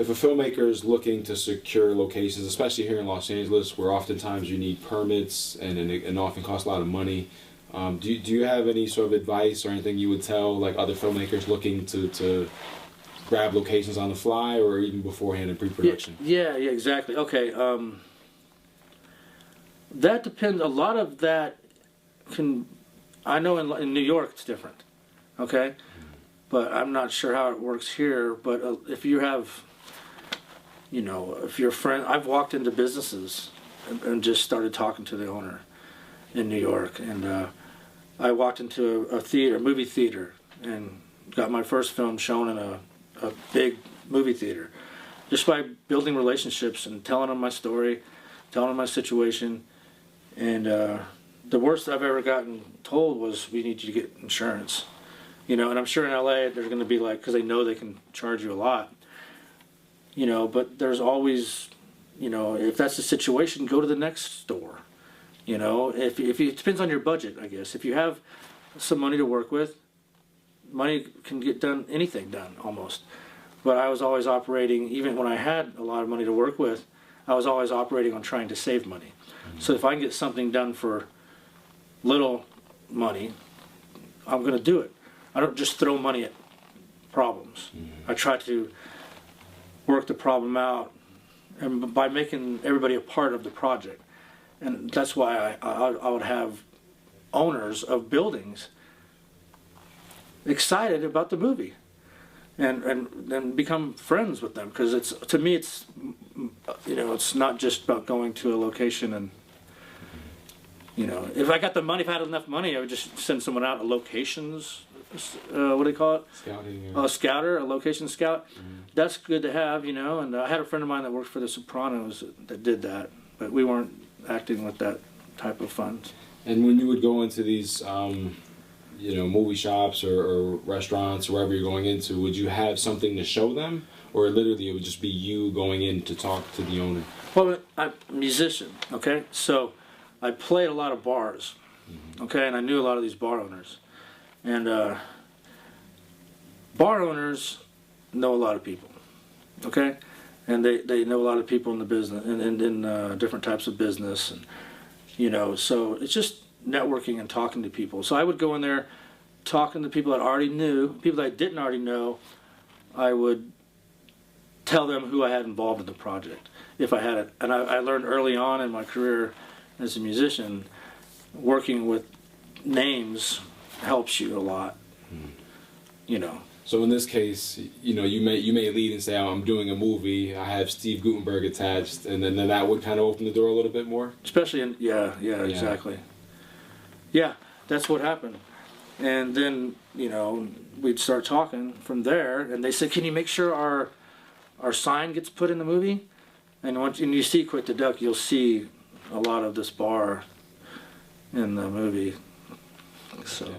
if a filmmaker is looking to secure locations, especially here in Los Angeles, where oftentimes you need permits and often costs a lot of money, do you have any sort of advice or anything you would tell like other filmmakers looking to grab locations on the fly or even beforehand in pre-production? Yeah, exactly. Okay, that depends. A lot of that I know in New York it's different, okay? But I'm not sure how it works here. But if you have, if you're a friend, I've walked into businesses and just started talking to the owner in New York. And I walked into a movie theater, and got my first film shown in a big movie theater, just by building relationships and telling them my story, telling them my situation. And the worst I've ever gotten told was, we need you to get insurance. And I'm sure in LA they're going to be like, because they know they can charge you a lot. But there's always, if that's the situation, go to the next store. If it depends on your budget, I guess. If you have some money to work with, money can get anything done almost. But I was always operating, even when I had a lot of money to work with, I was always operating on trying to save money. So if I can get something done for little money, I'm going to do it. I don't just throw money at problems. I try to work the problem out, and by making everybody a part of the project. And that's why I would have owners of buildings excited about the movie, and become friends with them, because to me it's not just about going to a location and if I got the money, if I had enough money, I would just send someone out, a locations, what do they call it? Scouting. A scouter, a location scout. That's good to have, and I had a friend of mine that worked for The Sopranos that did that, but we weren't acting with that type of funds. And when you would go into these, movie shops or restaurants or wherever you're going into, would you have something to show them, or literally it would just be you going in to talk to the owner? Well, I'm a musician, okay? So I played a lot of bars, okay? And I knew a lot of these bar owners. And bar owners know a lot of people, okay? And they know a lot of people in the business, and in different types of business. And, so it's just networking and talking to people. So I would go in there talking to people that I already knew. People that I didn't already know, I would tell them who I had involved in the project, if I had it. And I learned early on in my career as a musician, working with names helps you a lot. So in this case, you may lead and say, "Oh, I'm doing a movie. I have Steve Guttenberg attached," and then that would kind of open the door a little bit more. Especially in exactly. Yeah, that's what happened. And then we'd start talking from there, and they said, "Can you make sure our sign gets put in the movie?" And once you see Quick to Duck, you'll see a lot of this bar in the movie. So. Yeah.